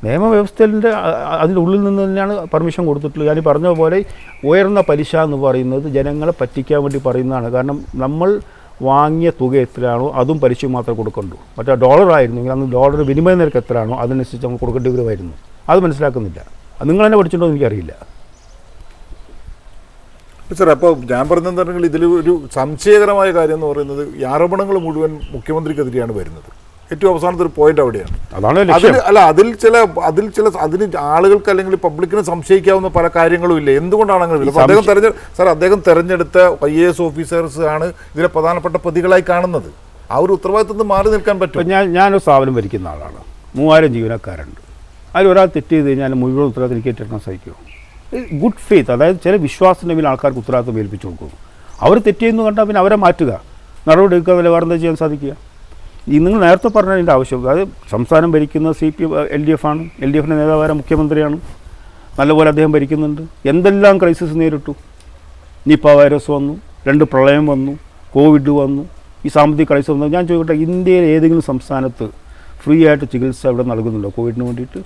നിയമവ്യവസ്ഥയിൻ്റെ അതിൻ്റെ ഉള്ളിൽ നിന്ന് തന്നെയാണ് പെർമിഷൻ കൊടുത്തിട്ടുള്ളത്. ഞാൻ പറഞ്ഞ പോലെ ഉയർന്ന പലിശ എന്ന് പറയുന്നത് ജനങ്ങളെ പറ്റിക്കാൻ വേണ്ടി പറയുന്നതാണ്. കാരണം നമ്മൾ വാങ്ങിയ തുക എത്രയാണോ അതും പലിശ മാത്രമേ കൊടുക്കണ്ടൂ. മറ്റേ ഡോളറായിരുന്നെങ്കിൽ അന്ന് ഡോളർ വിനിമയ നിരക്ക് എത്രയാണോ അതിനനുസരിച്ച് നമ്മൾ കൊടുക്കേണ്ടി വരുമായിരുന്നു. അത് മനസ്സിലാക്കുന്നില്ല. അത് നിങ്ങൾ തന്നെ പഠിച്ചിട്ടുണ്ടോ എനിക്കറിയില്ല. സാർ, അപ്പോൾ ഞാൻ പറഞ്ഞെന്നുണ്ടെങ്കിൽ ഇതിൽ ഒരു സംശയകരമായ കാര്യം എന്ന് പറയുന്നത്, ഈ ആരോപണങ്ങൾ മുഴുവൻ മുഖ്യമന്ത്രിക്കെതിരെയാണ് വരുന്നത്. ഏറ്റവും അവസാനത്തെ ഒരു പോയിന്റ് അവിടെയാണ്. അതിന് ആളുകൾക്ക് അല്ലെങ്കിൽ പബ്ലിക്കിന് സംശയിക്കാവുന്ന പല കാര്യങ്ങളും ഇല്ല. എന്തുകൊണ്ടാണ് അങ്ങനെ? അദ്ദേഹം തെരഞ്ഞെടുത്ത IAS ഓഫീസേഴ്സ് ആണ് ഇതിലെ പ്രധാനപ്പെട്ട പ്രതികളായി കാണുന്നത്. ആ ഒരു ഉത്തരവാദിത്തത്തിൽ മാറി നിൽക്കാൻ പറ്റും. ഞാനൊരു സ്ഥാപനം ഭരിക്കുന്ന ആളാണ്. 3000 ജീവനക്കാരുണ്ട്. അതിൽ ഒരാൾ തെറ്റ് ചെയ്ത് കഴിഞ്ഞാൽ മുഴുവൻ ഉത്തരവാദിത്തം എനിക്ക് ഏറ്റെടുക്കാൻ സഹിക്കുമോ? ഗുഡ് ഫെയ്ത്ത്, അതായത് ചില വിശ്വാസത്തിൻ്റെ മേൽ ആൾക്കാർക്ക് ഉത്തരവാദിത്തം ഏൽപ്പിച്ചു കൊടുക്കും. അവർ തെറ്റ് ചെയ്യുന്നു കണ്ടാൽ പിന്നെ അവരെ മാറ്റുക. നടപടി എടുക്കാതെ വേറെ എന്താ ചെയ്യാൻ സാധിക്കുക? ഈ നിങ്ങൾ നേരത്തെ പറഞ്ഞതിൻ്റെ ആവശ്യം, അത് സംസ്ഥാനം ഭരിക്കുന്ന LDF ആണ്, LDFിൻ്റെ നേതാവായ മുഖ്യമന്ത്രിയാണ്, നല്ലപോലെ അദ്ദേഹം ഭരിക്കുന്നുണ്ട്. എന്തെല്ലാം ക്രൈസിസ് നേരിട്ടു. നിപ്പ വൈറസ് വന്നു, 2 പ്രളയം വന്നു, കോവിഡ് വന്നു, ഈ സാമ്പത്തിക ക്രൈസിസ് വന്നു. ഞാൻ ചോദിക്കട്ടെ, ഇന്ത്യയിൽ ഏതെങ്കിലും സംസ്ഥാനത്ത് ഫ്രീ ആയിട്ട് ചികിത്സ ഇവിടെ നൽകുന്നുണ്ടോ കോവിഡിന് വേണ്ടിയിട്ട്?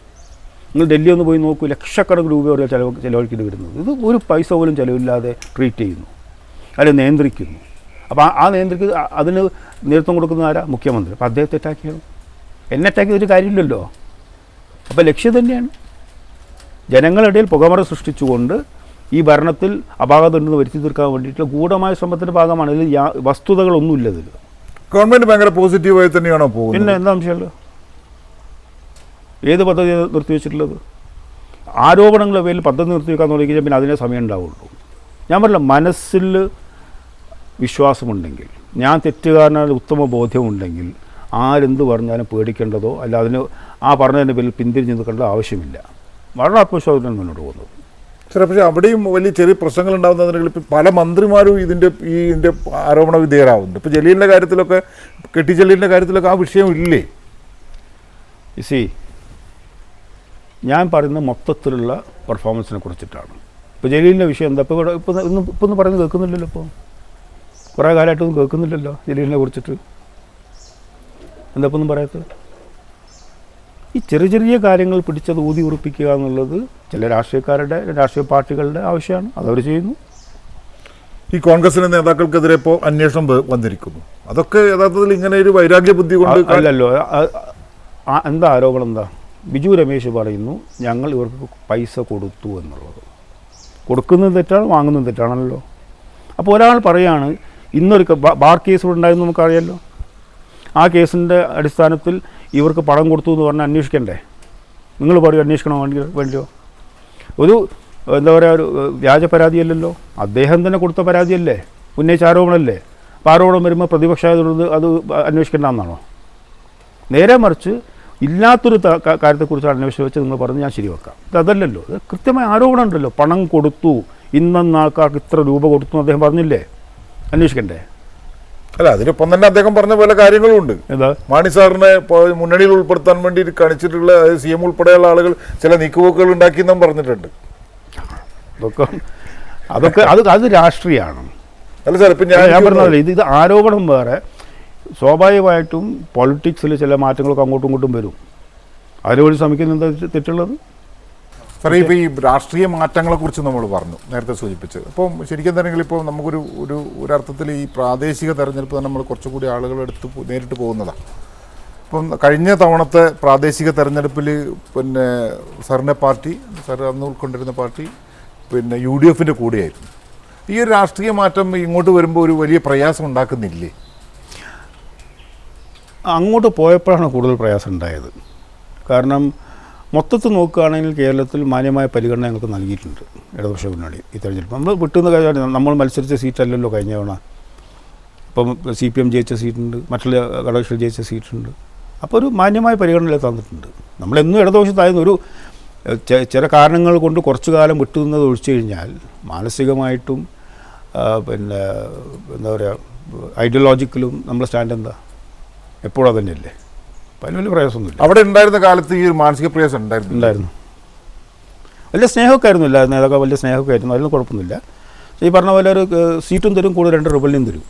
നിങ്ങൾ ഡൽഹി ഒന്ന് പോയി നോക്കൂ, ലക്ഷക്കണക്കിന് രൂപ വരെ ചിലവഴിക്കേണ്ടി വരുന്നത്. ഇത് ഒരു പൈസ പോലും ചിലവില്ലാതെ ട്രീറ്റ് ചെയ്യുന്നു, അല്ലെങ്കിൽ നിയന്ത്രിക്കുന്നു. അപ്പോൾ അതിന് നേതൃത്വം കൊടുക്കുന്ന ആരാ? മുഖ്യമന്ത്രി. അപ്പോൾ അദ്ദേഹത്തെ അറ്റാക്കിയാണ്. എന്നെ അറ്റാക്ക് ചെയ്തിട്ട് കാര്യമില്ലല്ലോ. അപ്പോൾ ലക്ഷ്യം തന്നെയാണ് ജനങ്ങളുടെ ഇടയിൽ പുകമറ സൃഷ്ടിച്ചുകൊണ്ട് ഈ ഭരണത്തിൽ അപാകത ഉണ്ടെന്ന് വരുത്തി തീർക്കാൻ വേണ്ടിയിട്ടുള്ള ഗൂഢമായ ശ്രമത്തിൻ്റെ ഭാഗമാണ്. ഇതിൽ വസ്തുതകളൊന്നുമില്ല. ഇതിൽ ഗവൺമെൻറ് ഭയങ്കര പോസിറ്റീവായി തന്നെയാണോ പോകുന്നത്? പിന്നെ എന്താ അംശമുള്ളത്? ഏത് പദ്ധതി നിർത്തിവെച്ചിട്ടുള്ളത്? ആരോപണങ്ങളുടെ പേരിൽ പദ്ധതി നിർത്തിവെക്കാൻ തുടങ്ങിയാൽ പിന്നെ അതിനെ സമയം ഉണ്ടാവുള്ളൂ. ഞാൻ പറഞ്ഞില്ല, മനസ്സിൽ വിശ്വാസമുണ്ടെങ്കിൽ, ഞാൻ തെറ്റുകാരനായ ഉത്തമ ബോധ്യമുണ്ടെങ്കിൽ ആരെന്ത് പറഞ്ഞാലും പേടിക്കേണ്ടതോ അല്ല അതിന് ആ പറഞ്ഞതിൻ്റെ പേരിൽ പിന്തിരിഞ്ഞ് നിൽക്കേണ്ട ആവശ്യമില്ല. വളരെ ആത്മവിശ്വാസത്തിലാണ് മുന്നോട്ട് പോകുന്നത്. സാറേ, പക്ഷേ അവിടെയും വലിയ ചെറിയ പ്രശ്നങ്ങൾ ഉണ്ടാകുന്നതിനെങ്കിൽ ഇപ്പം പല മന്ത്രിമാരും ഇതിൻ്റെ ആരോപണ വിധേയരാകുന്നുണ്ട്. ഇപ്പോൾ ജലീലിൻ്റെ കാര്യത്തിലൊക്കെ, കെട്ടി ജലീലിൻ്റെ കാര്യത്തിലൊക്കെ ആ വിഷയം ഇല്ലേ? ഞാൻ പറയുന്ന മൊത്തത്തിലുള്ള പെർഫോമൻസിനെ കുറിച്ചിട്ടാണ്. ഇപ്പോൾ ജലീലിൻ്റെ വിഷയം എന്താ? ഇപ്പോൾ ഒന്ന് പറയുന്നത് കേൾക്കുന്നില്ലല്ലോ. ഇപ്പോൾ കുറേ കാലമായിട്ടൊന്നും കേൾക്കുന്നില്ലല്ലോ ജലീലിനെ കുറിച്ചിട്ട്. എന്താ ഇപ്പം ഒന്നും പറയാത്തത്? ഈ ചെറിയ കാര്യങ്ങൾ പിടിച്ചത് ഊതി ഉറപ്പിക്കുക എന്നുള്ളത് ചില രാഷ്ട്രീയ പാർട്ടികളുടെ ആവശ്യമാണ്. അതവർ ചെയ്യുന്നു. ഈ കോൺഗ്രസിലെ നേതാക്കൾക്കെതിരെ ഇപ്പോൾ അന്വേഷണം വന്നിരിക്കുന്നു. അതൊക്കെ യഥാർത്ഥത്തിൽ ഇങ്ങനെ ഒരു വൈരാഗ്യ ബുദ്ധി കൊണ്ട് അല്ലല്ലോ. എന്താ ആരോപണം? എന്താ? ബിജു രമേശ് പറയുന്നു ഞങ്ങൾ ഇവർക്ക് പൈസ കൊടുത്തു എന്നുള്ളത്. കൊടുക്കുന്നത് തെറ്റാണ്, വാങ്ങുന്നത് തെറ്റാണല്ലോ. അപ്പോൾ ഒരാൾ പറയുകയാണ് ഇന്നൊരു ബാർ കേസ് ഇവിടെ ഉണ്ടായിരുന്നു, നമുക്കറിയാമല്ലോ. ആ കേസിൻ്റെ അടിസ്ഥാനത്തിൽ ഇവർക്ക് പണം കൊടുത്തു എന്ന് പറഞ്ഞാൽ അന്വേഷിക്കണ്ടേ? നിങ്ങൾ പറയും അന്വേഷിക്കണോ വേണ്ടിയോ? ഒരു എന്താ പറയുക, ഒരു വ്യാജ പരാതിയല്ലല്ലോ, അദ്ദേഹം തന്നെ കൊടുത്ത പരാതിയല്ലേ, ഉന്നയിച്ച ആരോപണമല്ലേ. അപ്പോൾ ആരോപണം വരുമ്പോൾ പ്രതിപക്ഷമായതുകൊണ്ട് അത് അന്വേഷിക്കേണ്ടെന്നാണോ? നേരെ മറിച്ച് ഇല്ലാത്തൊരു കാര്യത്തെക്കുറിച്ച് അന്വേഷണം വെച്ച് നിങ്ങൾ പറഞ്ഞ് ഞാൻ ശരിവെക്കാം. ഇതല്ലല്ലോ, ഇത് കൃത്യമായ ആരോപണം ഉണ്ടല്ലോ. പണം കൊടുത്തു, ഇന്ന ആൾക്കാർക്ക് ഇത്ര രൂപ കൊടുത്തു എന്ന് അദ്ദേഹം പറഞ്ഞില്ലേ? അന്വേഷിക്കണ്ടേ? അല്ല, അതിനൊപ്പം തന്നെ അദ്ദേഹം പറഞ്ഞ പല കാര്യങ്ങളും ഉണ്ട്. എന്താ? മാണി സാറിനെ മുന്നണിയിൽ ഉൾപ്പെടുത്താൻ വേണ്ടി കാണിച്ചിട്ടുള്ള CM ഉൾപ്പെടെയുള്ള ആളുകൾ ചില നീക്കുപോക്കുകൾ ഉണ്ടാക്കിയെന്നും പറഞ്ഞിട്ടുണ്ട്. അതൊക്കെ അത് രാഷ്ട്രീയമാണ്. അല്ല സാർ, ഇപ്പം ഞാൻ പറഞ്ഞതല്ലേ, ഇത് ആരോപണം വേറെ. സ്വാഭാവികമായിട്ടും പൊളിറ്റിക്സിൽ ചില മാറ്റങ്ങളൊക്കെ അങ്ങോട്ടും ഇങ്ങോട്ടും വരും. അതിനുവേണ്ടി ശ്രമിക്കുന്ന എന്താ തെറ്റുള്ളത്? സാറേ, ഇപ്പോൾ ഈ രാഷ്ട്രീയ മാറ്റങ്ങളെക്കുറിച്ച് നമ്മൾ പറഞ്ഞു, നേരത്തെ സൂചിപ്പിച്ചത്. അപ്പം ശരിക്കും തന്നെങ്കിൽ ഇപ്പോൾ ഒരർത്ഥത്തിൽ ഈ പ്രാദേശിക തെരഞ്ഞെടുപ്പ് തന്നെ നമ്മൾ കുറച്ചുകൂടി ആളുകളെടുത്ത് നേരിട്ട് പോകുന്നതാണ്. അപ്പം കഴിഞ്ഞ തവണത്തെ പ്രാദേശിക തെരഞ്ഞെടുപ്പിൽ പിന്നെ സാറിൻ്റെ പാർട്ടി, സാർ അന്ന് ഉൾക്കൊണ്ടിരുന്ന പാർട്ടി പിന്നെ UDFൻ്റെ കൂടെയായിരുന്നു. ഈ ഒരു രാഷ്ട്രീയ മാറ്റം ഇങ്ങോട്ട് വരുമ്പോൾ ഒരു വലിയ പ്രയാസം ഉണ്ടാക്കുന്നില്ലേ? അങ്ങോട്ട് പോയപ്പോഴാണ് കൂടുതൽ പ്രയാസം ഉണ്ടായത്. കാരണം മൊത്തത്തിൽ നോക്കുകയാണെങ്കിൽ കേരളത്തിൽ മാന്യമായ പരിഗണന ഞങ്ങൾക്ക് നൽകിയിട്ടുണ്ട് ഇടതുപക്ഷ മുന്നണി. ഈ തെരഞ്ഞെടുപ്പ് നമ്മൾ വിട്ടുന്ന കാര്യമാണ്. നമ്മൾ മത്സരിച്ച സീറ്റല്ലല്ലോ കഴിഞ്ഞ തവണ. ഇപ്പം CPM ജയിച്ച സീറ്റുണ്ട്, മറ്റുള്ള ഘടകകക്ഷികൾ ജയിച്ച സീറ്റുണ്ട്. അപ്പോൾ ഒരു മാന്യമായ പരിഗണന തന്നിട്ടുണ്ട്. നമ്മളെന്നും ഇടതുപക്ഷത്തായിരുന്നു. ഒരു ചില കാരണങ്ങൾ കൊണ്ട് കുറച്ചു കാലം വിട്ടുനിന്നത് ഒഴിച്ചു കഴിഞ്ഞാൽ മാനസികമായിട്ടും പിന്നെ എന്താ പറയുക, ഐഡിയോളജിക്കലും നമ്മുടെ സ്റ്റാൻഡ് എന്താ എപ്പോഴും തന്നെയല്ലേ. അപ്പം അതിന് വലിയ പ്രയാസമൊന്നുമില്ല. അവിടെ ഉണ്ടായിരുന്ന കാലത്ത് ഈ ഒരു മാനസിക പ്രയാസം ഉണ്ടായിരുന്നു. വലിയ സ്നേഹമൊക്കെ ആയിരുന്നു, എല്ലാ നേതാക്കൾ വലിയ സ്നേഹമൊക്കെ ആയിരുന്നു, അതിലൊന്നും കുഴപ്പമൊന്നുമില്ല. ഈ പറഞ്ഞ പോലെ ഒരു സീറ്റും തരും, കൂടെ 2 റിബലിനും തരും.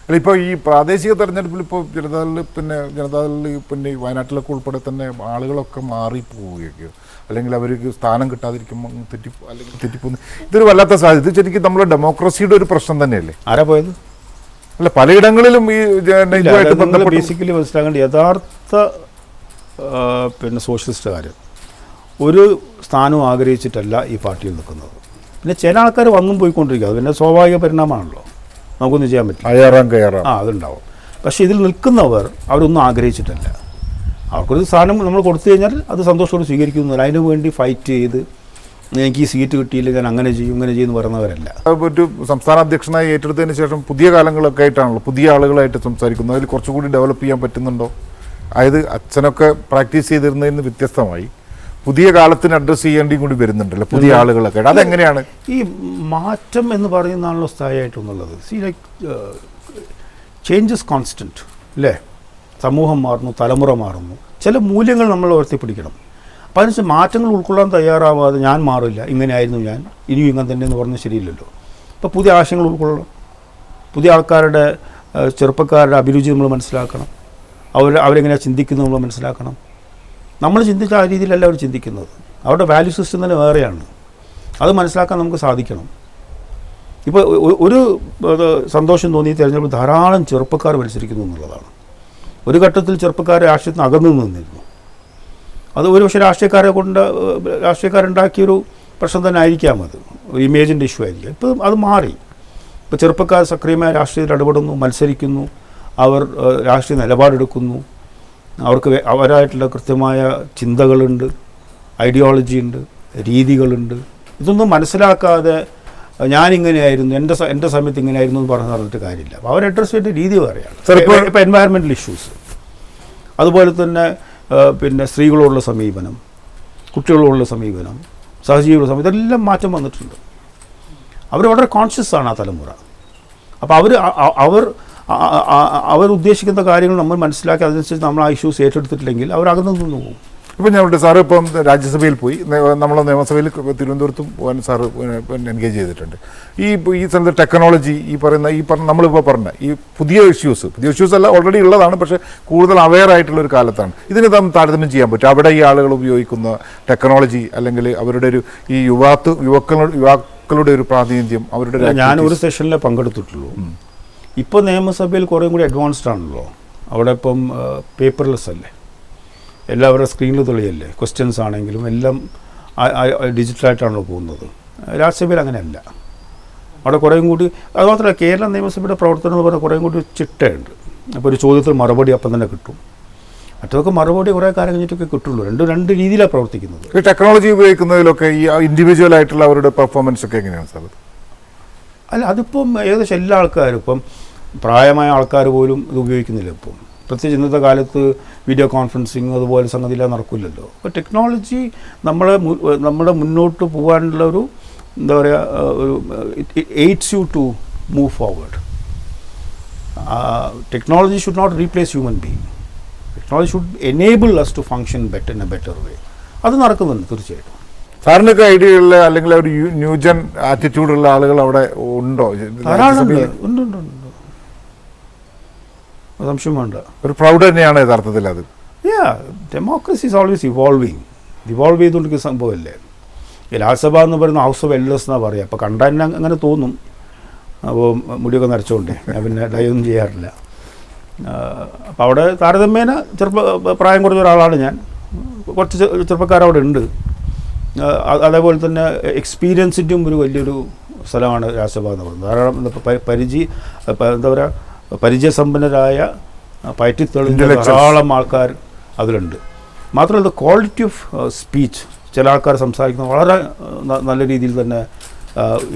അല്ല, ഇപ്പോൾ ഈ പ്രാദേശിക തെരഞ്ഞെടുപ്പിൽ ഇപ്പോൾ ജനതാദളിൽ പിന്നെ വയനാട്ടിലൊക്കെ ഉൾപ്പെടെ തന്നെ ആളുകളൊക്കെ മാറിപ്പോവുകയൊക്കെയോ അല്ലെങ്കിൽ അവർക്ക് സ്ഥാനം കിട്ടാതിരിക്കുമ്പോൾ തെറ്റിപ്പോകുന്നു. ഇതൊരു വല്ലാത്ത സാധ്യത. ഇത് ശരിക്കും നമ്മുടെ ഡെമോക്രസിയുടെ ഒരു പ്രശ്നം തന്നെയല്ലേ? ആരാ പോയത്? അല്ല, പലയിടങ്ങളിലും ഈ ബേസിക്കലി മനസ്സിലാക്കേണ്ട യഥാർത്ഥ പിന്നെ സോഷ്യലിസ്റ്റുകാർ ഒരു സ്ഥാനവും ആഗ്രഹിച്ചിട്ടല്ല ഈ പാർട്ടിയിൽ നിൽക്കുന്നത്. പിന്നെ ചില ആൾക്കാർ വന്നും പോയിക്കൊണ്ടിരിക്കുക, അത് പിന്നെ സ്വാഭാവിക പരിണാമമാണല്ലോ, നമുക്കൊന്നും ചെയ്യാൻ പറ്റില്ല. അതുണ്ടാവും. പക്ഷേ ഇതിൽ നിൽക്കുന്നവർ അവരൊന്നും ആഗ്രഹിച്ചിട്ടല്ല. അവർക്കൊരു സ്ഥാനം നമ്മൾ കൊടുത്തു കഴിഞ്ഞാൽ അത് സന്തോഷത്തോടെ സ്വീകരിക്കുന്നില്ല. അതിനു വേണ്ടി ഫൈറ്റ് ചെയ്ത് എനിക്ക് ഈ സീറ്റ് കിട്ടിയില്ല ഞാൻ അങ്ങനെ ചെയ്യും ഇങ്ങനെ ചെയ്യുമെന്ന് പറയുന്നവരല്ല. ഒരു സംസ്ഥാന അധ്യക്ഷനായി ഏറ്റെടുത്തതിന് ശേഷം പുതിയ കാലങ്ങളൊക്കെ ആയിട്ടാണല്ലോ പുതിയ ആളുകളായിട്ട് സംസാരിക്കുന്നത്. അതിൽ കുറച്ചുകൂടി ഡെവലപ്പ് ചെയ്യാൻ പറ്റുന്നുണ്ടോ? അതായത് അച്ഛനൊക്കെ പ്രാക്ടീസ് ചെയ്തിരുന്നതിന് വ്യത്യസ്തമായി പുതിയ കാലത്തിന് അഡ്രസ്സ് ചെയ്യേണ്ടിയും കൂടി വരുന്നുണ്ടല്ലോ പുതിയ ആളുകളൊക്കെ. അതെങ്ങനെയാണ് ഈ മാറ്റം എന്ന് പറയുന്നതാണല്ലോ സ്ഥായിയായിട്ടെന്നുള്ളത്? സി ലൈക്ക് ചേഞ്ചസ് കോൺസ്റ്റൻറ്റ് അല്ലേ? സമൂഹം മാറുന്നു, തലമുറ മാറുന്നു, ചില മൂല്യങ്ങൾ നമ്മൾ ഉയർത്തിപ്പിടിക്കണം. അപ്പോൾ അതിന് മാറ്റങ്ങൾ ഉൾക്കൊള്ളാൻ തയ്യാറാവാതെ ഞാൻ മാറില്ല, ഇങ്ങനെയായിരുന്നു ഞാൻ, ഇനിയും ഇങ്ങനെ തന്നെ എന്ന് പറഞ്ഞാൽ ശരിയില്ലല്ലോ. ഇപ്പോൾ പുതിയ ആശയങ്ങൾ ഉൾക്കൊള്ളണം, പുതിയ ആൾക്കാരുടെ ചെറുപ്പക്കാരുടെ അഭിരുചി നമ്മൾ മനസ്സിലാക്കണം, അവരെങ്ങനെയാണ് ചിന്തിക്കുന്നത് നമ്മൾ മനസ്സിലാക്കണം. നമ്മൾ ചിന്തിച്ച ആ രീതിയിലല്ല അവർ ചിന്തിക്കുന്നത്, അവരുടെ വാല്യൂ സിസ്റ്റം തന്നെ വേറെയാണ്. അത് മനസ്സിലാക്കാൻ നമുക്ക് സാധിക്കണം. ഇപ്പോൾ ഒരു സന്തോഷം തോന്നി തിരഞ്ഞെടുപ്പ് ധാരാളം ചെറുപ്പക്കാർ മത്സരിക്കുന്നു എന്നുള്ളതാണ്. ഒരു ഘട്ടത്തിൽ ചെറുപ്പക്കാരെ രാഷ്ട്രീയത്തിന് അകന്നു നിന്നിരുന്നു. അത് ഒരു പക്ഷേ രാഷ്ട്രീയക്കാരുണ്ടാക്കിയൊരു പ്രശ്നം തന്നെ ആയിരിക്കാം, അത് ഒരു ഇമേജിൻ്റെ ഇഷ്യൂ ആയിരിക്കാം. ഇപ്പോൾ അത് മാറി. ഇപ്പോൾ ചെറുപ്പക്കാർ സക്രിയമായ രാഷ്ട്രീയത്തിൽ ഇടപെടുന്നു, മത്സരിക്കുന്നു, അവർ രാഷ്ട്രീയ നിലപാടെടുക്കുന്നു, അവർക്ക് അവരായിട്ടുള്ള കൃത്യമായ ചിന്തകളുണ്ട്, ഐഡിയോളജി ഉണ്ട്, രീതികളുണ്ട്. ഇതൊന്നും മനസ്സിലാക്കാതെ ഞാനിങ്ങനെയായിരുന്നു, എൻ്റെ സമയത്ത് ഇങ്ങനെയായിരുന്നു എന്ന് പറഞ്ഞിട്ട് കാര്യമില്ല. അപ്പോൾ അവർ അഡ്രസ് ചെയ്യേണ്ട രീതി പറയുകയാണ്. ഇപ്പോൾ എൻവയറമെൻ്റൽ ഇഷ്യൂസ്, അതുപോലെ തന്നെ പിന്നെ സ്ത്രീകളോടുള്ള സമീപനം, കുട്ടികളോടുള്ള സമീപനം, സഹജീവികളുടെ സമീപനം, ഇതെല്ലാം മാറ്റം വന്നിട്ടുണ്ട്. അവർ വളരെ കോൺഷ്യസ് ആണ് ആ തലമുറ. അപ്പോൾ അവർ ഉദ്ദേശിക്കുന്ന കാര്യങ്ങൾ നമ്മൾ മനസ്സിലാക്കി അതനുസരിച്ച് നമ്മൾ ആ ഇഷ്യൂസ് ഏറ്റെടുത്തിട്ടില്ലെങ്കിൽ അവർ അകന്നു നിന്ന് പോകും. ഇപ്പം ഞങ്ങളുടെ സാറ് ഇപ്പം രാജ്യസഭയിൽ പോയി, നമ്മളെ നിയമസഭയിൽ തിരുവനന്തപുരത്തും പോകാൻ സാറ് എൻഗേജ് ചെയ്തിട്ടുണ്ട്. ഈ സ്ഥലത്ത് ടെക്നോളജി നമ്മളിപ്പോൾ പറഞ്ഞ ഈ പുതിയ ഇഷ്യൂസ് അല്ല, ഓൾറെഡി ഉള്ളതാണ്, പക്ഷേ കൂടുതൽ അവെയർ ആയിട്ടുള്ള ഒരു കാലത്താണ്. ഇതിന് താരതമ്യം ചെയ്യാൻ പറ്റും. അവിടെ ഈ ആളുകൾ ഉപയോഗിക്കുന്ന ടെക്നോളജി അല്ലെങ്കിൽ അവരുടെ ഒരു ഈ യുവാക്കളുടെ ഒരു പ്രാതിനിധ്യം, അവരുടെ ഞാൻ ഒരു സെഷനിലേ പങ്കെടുത്തിട്ടുള്ളൂ. ഇപ്പോൾ നിയമസഭയിൽ കുറേ കൂടി അഡ്വാൻസ്ഡ് ആണല്ലോ. അവിടെ ഇപ്പം പേപ്പർലെസ് അല്ലേ, എല്ലാവരുടെ സ്ക്രീനിൽ തെളിയല്ലേ, ക്വസ്റ്റ്യൻസ് ആണെങ്കിലും എല്ലാം ഡിജിറ്റലായിട്ടാണല്ലോ പോകുന്നത്. രാജ്യസഭയിൽ അങ്ങനെയല്ല. അവിടെ കുറേയും കൂടി, അതുമാത്രമല്ല കേരള നിയമസഭയുടെ പ്രവർത്തനം എന്ന് പറഞ്ഞാൽ കുറേയും കൂടി ചിട്ടയുണ്ട്. അപ്പോൾ ഒരു ചോദ്യത്തിന് മറുപടി അപ്പം തന്നെ കിട്ടും. മറ്റൊക്കെ മറുപടി കുറേ കാലം കഴിഞ്ഞിട്ടൊക്കെ കിട്ടുള്ളൂ. രണ്ട് രീതിയിലാണ് പ്രവർത്തിക്കുന്നത്. ഈ ടെക്നോളജി ഉപയോഗിക്കുന്നതിലൊക്കെ ഈ ഇൻഡിവിജ്വൽ ആയിട്ടുള്ള അവരുടെ പെർഫോമൻസ് ഒക്കെ എങ്ങനെയാണ് സാർ? അല്ല, അതിപ്പം ഏകദേശം എല്ലാ ആൾക്കാരും, ഇപ്പം പ്രായമായ ആൾക്കാർ പോലും ഇത് ഉപയോഗിക്കുന്നില്ല. ഇപ്പം പ്രത്യേകിച്ച് ഇന്നത്തെ കാലത്ത് വീഡിയോ കോൺഫറൻസിങ് അതുപോലെ സംഗതിയെല്ലാം നടക്കില്ലല്ലോ. അപ്പോൾ ടെക്നോളജി നമ്മുടെ മുന്നോട്ട് പോകാനുള്ള ഒരു എന്താ പറയുക, ഒരു it aids you to move forward. Technology should not replace human being. Technology should enable us to function better in a better way. അത് നടക്കുന്നുണ്ട് തീർച്ചയായിട്ടും. സാറിനൊക്കെ ഐഡിയയുള്ള അല്ലെങ്കിൽ ഒരു ന്യൂജൻ ആറ്റിറ്റ്യൂഡുള്ള ആളുകൾ അവിടെ ഉണ്ടോ? ഉണ്ട്, സംശയം വേണ്ട. ഒരു പ്രൗഡ് തന്നെയാണ് യഥാർത്ഥത്തിൽ അത്. ഡെമോക്രസി ഈസ് ഓൾവേസ് ഇവോൾവ് ചെയ്തുകൊണ്ടിരിക്കുന്ന സംഭവമല്ലേ. ഈ രാജ്യസഭ എന്ന് പറയുന്ന ഹൗസ് ഓഫ് എൽഡേഴ്സ് എന്നാണ് പറയുക. അപ്പോൾ കണ്ടാൽ അങ്ങനെ തോന്നും. അപ്പോൾ മുടിയൊക്കെ നരച്ചുകൊണ്ടേ ഞാൻ പിന്നെ ഡയൊന്നും ചെയ്യാറില്ല. അപ്പോൾ അവിടെ താരതമ്യേന പ്രായം കുറഞ്ഞ ഒരാളാണ് ഞാൻ. കുറച്ച് ചെറുപ്പക്കാരവിടെ ഉണ്ട്. അതേപോലെ തന്നെ എക്സ്പീരിയൻസിൻ്റെയും ഒരു വലിയൊരു സ്ഥലമാണ് രാജ്യസഭ എന്ന് പറയുന്നത്. ധാരാളം എന്താ പറയുക, പരിചയസമ്പന്നരായ പയറ്റിത്തെളിഞ്ഞ ധാരാളം ആൾക്കാർ അതിലുണ്ട്. മാത്രമല്ല ക്വാളിറ്റി ഓഫ് സ്പീച്ച്, ചില ആൾക്കാർ സംസാരിക്കുന്നത് വളരെ നല്ല രീതിയിൽ തന്നെ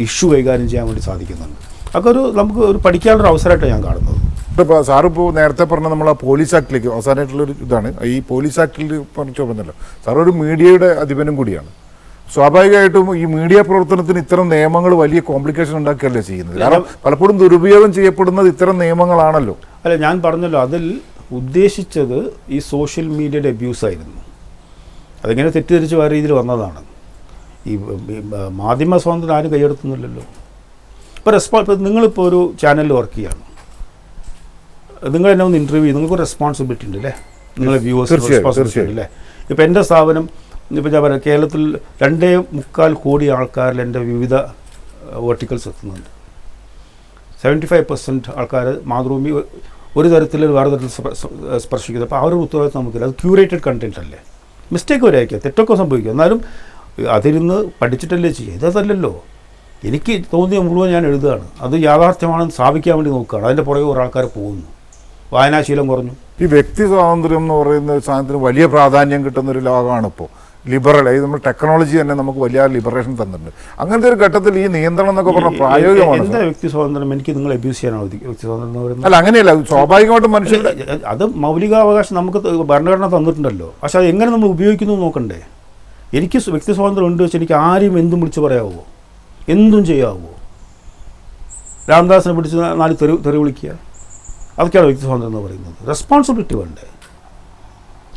ഇഷ്യൂ കൈകാര്യം ചെയ്യാൻ വേണ്ടി സാധിക്കുന്നുണ്ട്. അതൊക്കെ നമുക്ക് ഒരു പഠിക്കാനുള്ളൊരു അവസരമായിട്ടാണ് ഞാൻ കാണുന്നത്. ഇപ്പോൾ സാറിപ്പോൾ നേരത്തെ പറഞ്ഞ നമ്മൾ ആ പോലീസ് ആക്ടിലേക്ക് അവസാനമായിട്ടുള്ളൊരു ഇതാണ്. ഈ പോലീസ് ആക്ടിൽ പറഞ്ഞു പറഞ്ഞല്ലോ, സാർ ഒരു മീഡിയയുടെ അധിപനും കൂടിയാണ്. സ്വാഭാവികമായിട്ടും ഈ മീഡിയ പ്രവർത്തനത്തിന് ഇത്തരം നിയമങ്ങൾ വലിയ കോംപ്ലിക്കേഷൻ ഉണ്ടാക്കുകയല്ലേ ചെയ്യുന്നത്. കാരണം പലപ്പോഴും ദുരുപയോഗം ചെയ്യപ്പെടുന്നത് ഇത്തരം നിയമങ്ങളാണല്ലോ. അല്ല, ഞാൻ പറഞ്ഞല്ലോ, അതിൽ ഉദ്ദേശിച്ചത് ഈ സോഷ്യൽ മീഡിയയുടെ അബ്യൂസായിരുന്നു. അതിങ്ങനെ തെറ്റിദ്ധരിച്ച് വേറെ രീതിയിൽ വന്നതാണ്. ഈ മാധ്യമ സ്വാതന്ത്ര്യം ആരും കൈയെടുത്തുന്നില്ലല്ലോ. ഇപ്പോൾ നിങ്ങളിപ്പോൾ ഒരു ചാനലിൽ വർക്ക് ചെയ്യുകയാണ്, നിങ്ങൾ എന്നെ ഒന്ന് ഇൻ്റർവ്യൂ ചെയ്യും, നിങ്ങൾക്ക് റെസ്പോൺസിബിലിറ്റി ഉണ്ട് അല്ലേ, നിങ്ങളെ വ്യൂവേഴ്സ് റെസ്പോൺസിബിലിറ്റി അല്ലേ. ഇപ്പോൾ എൻ്റെ സ്ഥാപനം, ഇപ്പോൾ ഞാൻ പറയാം, കേരളത്തിൽ 2.25 കോടി ആൾക്കാരിൽ എൻ്റെ വിവിധ വെർട്ടിക്കൽസ് എത്തുന്നുണ്ട്. 75% ആൾക്കാർ മാതൃഭൂമി ഒരു തരത്തിൽ വേറെ തരത്തിൽ സ്പർശിക്കുന്നത്. അപ്പോൾ ആ ഒരു ഉത്തരവാദിത്വം നമുക്കില്ല. അത് ക്യൂറേറ്റഡ് കണ്ടൻറ്റ് അല്ലേ, മിസ്റ്റേക്ക് വരെ അയക്കുക, തെറ്റൊക്കെ സംഭവിക്കുക, എന്നാലും അതിരുന്ന് പഠിച്ചിട്ടല്ലേ ചെയ്യുക. ഇതല്ലല്ലോ, എനിക്ക് തോന്നിയ മുഴുവൻ ഞാൻ എഴുതുകയാണ്, അത് യാഥാർത്ഥ്യമാണെന്ന് സ്ഥാപിക്കാൻ വേണ്ടി നോക്കുകയാണ്. അതിൻ്റെ പുറകെ കുറേ ആൾക്കാർ പോകുന്നു, വായനാശീലം കുറഞ്ഞു. ഈ വ്യക്തി സ്വാതന്ത്ര്യം എന്ന് പറയുന്ന ഒരു സാധനത്തിന് വലിയ പ്രാധാന്യം കിട്ടുന്നൊരു ലോകമാണ് ഇപ്പോൾ. ലിബറൽ, നമ്മൾ ടെക്നോളജി തന്നെ നമുക്ക് വലിയ ലിബറേഷൻ തന്നിട്ടുണ്ട്. അങ്ങനത്തെ ഒരു ഘട്ടത്തിൽ ഈ നിയന്ത്രണം എന്നൊക്കെ പറഞ്ഞാൽ പ്രായോഗികമാണ്. എന്താ വ്യക്തി സ്വാതന്ത്ര്യം? എനിക്ക് നിങ്ങൾ അബ്യൂസ് ചെയ്യാനാണ് വ്യക്തി സ്വാതന്ത്ര്യം എന്ന് പറയുന്നത്? അല്ല, അങ്ങനെയല്ല, സ്വാഭാവികമായിട്ടും മനുഷ്യരുടെ അത് മൗലികാവകാശം നമുക്ക് ഭരണഘടന തന്നിട്ടുണ്ടല്ലോ. പക്ഷെ അത് എങ്ങനെ നമ്മൾ ഉപയോഗിക്കുന്നു നോക്കണ്ടേ. എനിക്ക് വ്യക്തി സ്വാതന്ത്ര്യം ഉണ്ട് വെച്ചാൽ എനിക്ക് ആരെയും എന്തും വിളിച്ച് പറയാമോ, എന്തും ചെയ്യാമോ? രാംദാസിനെ പിടിച്ച് 4 തെറി വിളിക്കുക, അതൊക്കെയാണ് വ്യക്തി സ്വാതന്ത്ര്യം എന്ന് പറയുന്നത്. റെസ്പോൺസിബിലിറ്റി വേണ്ടേ?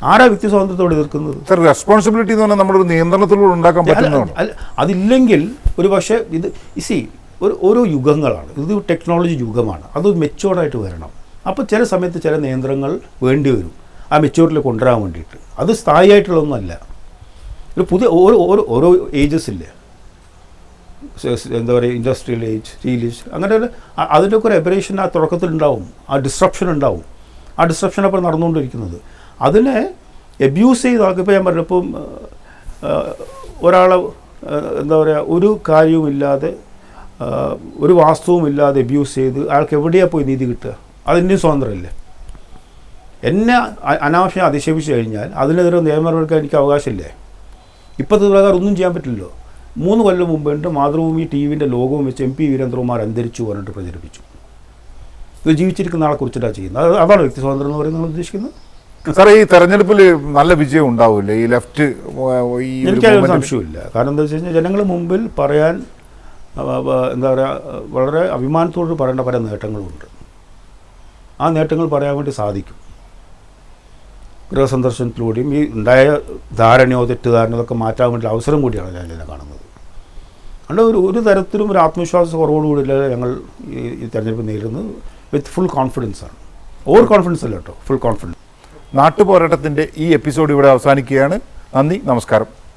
ആരാ വ്യക്തി സ്വാതന്ത്ര്യത്തോടെ എതിർക്കുന്നത്? റെസ്പോൺസിബിലിറ്റി എന്ന് പറഞ്ഞാൽ നമ്മളൊരു നിയന്ത്രണത്തിലൂടെ ഉണ്ടാക്കാൻ പറ്റുന്നതാണ്. അതില്ലെങ്കിൽ ഒരു പക്ഷേ ഇത് ഓരോ യുഗങ്ങളാണ്, ഇത് ടെക്നോളജി യുഗമാണ്, അത് മെച്ചുവേർഡായിട്ട് വരണം. അപ്പോൾ ചില സമയത്ത് ചില നിയന്ത്രണങ്ങൾ വേണ്ടി വരും ആ മെച്യൂരിറ്റിയിൽ കൊണ്ടുവരാൻ വേണ്ടിയിട്ട്. അത് സ്ഥായിയായിട്ടുള്ളതൊന്നുമല്ല. ഒരു പുതിയ ഓരോ ഏജസ് ഇല്ലേ, എന്താ പറയുക, ഇൻഡസ്ട്രിയൽ ഏജ്, സ്റ്റീൽ ഏജ്, അങ്ങനെ അതിൻ്റെയൊക്കെ ഒരു എബറേഷൻ ആ തുടക്കത്തിലുണ്ടാവും, ആ ഡിസ്ട്രപ്ഷൻ ഉണ്ടാവും. ആ ഡിസ്ട്രപ്ഷൻ അപ്പോൾ നടന്നുകൊണ്ടിരിക്കുന്നത്. അതിനെ എബ്യൂസ് ചെയ്ത് ഇപ്പോൾ ഞാൻ പറഞ്ഞപ്പം ഒരാളെ എന്താ പറയുക, ഒരു കാര്യവുമില്ലാതെ ഒരു വാസ്തവുമില്ലാതെ എബ്യൂസ് ചെയ്ത് അയാൾക്ക് എവിടെയാണ് പോയി നീതി കിട്ടുക? അതിൻ്റെയും സ്വാതന്ത്ര്യമല്ലേ? എന്നെ അനാവശ്യം അധിക്ഷേപിച്ച് കഴിഞ്ഞാൽ അതിനെതിരെ നിയമനമെടുക്കാൻ എനിക്ക് അവകാശമില്ലേ? ഇപ്പോഴത്തെ പ്രകാരം ഒന്നും ചെയ്യാൻ പറ്റില്ലല്ലോ. 3 കൊല്ലം മുമ്പ് മാതൃഭൂമി TV-ൻ്റെ ലോഗവും വെച്ച് MP വീരേന്ദ്രകുമാർ അന്തരിച്ചു പറഞ്ഞിട്ട് പ്രചരിപ്പിച്ചു. ഇത് ജീവിച്ചിരിക്കുന്ന ആളെ കുറിച്ചിട്ടാണ് ചെയ്യുന്നത്. അതാണ് വ്യക്തി സ്വാതന്ത്ര്യം എന്ന് പറയുന്നത് ഉദ്ദേശിക്കുന്നത്. സാറേ, ഈ തെരഞ്ഞെടുപ്പിൽ നല്ല വിജയം ഉണ്ടാവില്ലേ ഈ ലെഫ്റ്റ്? എനിക്കതൊരു സംശയമില്ല. കാരണം എന്താ വെച്ച് കഴിഞ്ഞാൽ ജനങ്ങൾ മുമ്പിൽ പറയാൻ എന്താ പറയുക, വളരെ അഭിമാനത്തോട് പറയേണ്ട പല നേട്ടങ്ങളുമുണ്ട്. ആ നേട്ടങ്ങൾ പറയാൻ വേണ്ടി സാധിക്കും. ഗൃഹസന്ദർശനത്തിലൂടെയും ഈ ഉണ്ടായ ധാരണയോ തെറ്റിദ്ധാരണയോ ഒക്കെ മാറ്റാൻ വേണ്ടി അവസരം കൂടിയാണ് ഞാൻ ഇതിനെ കാണുന്നത്. അതുകൊണ്ട് ഒരു തരത്തിലും ഒരു ആത്മവിശ്വാസ കുറവോടുകൂടിയല്ല ഞങ്ങൾ ഈ തെരഞ്ഞെടുപ്പ് നേരിടുന്നത്. വിത്ത് ഫുൾ കോൺഫിഡൻസ് ആണ്. ഓവർ കോൺഫിഡൻസ് അല്ല കേട്ടോ, ഫുൾ കോൺഫിഡൻസ്. നാട്ടുപോരാട്ടത്തിൻ്റെ ഈ എപ്പിസോഡ് ഇവിടെ അവസാനിക്കുകയാണ്. നന്ദി, നമസ്കാരം.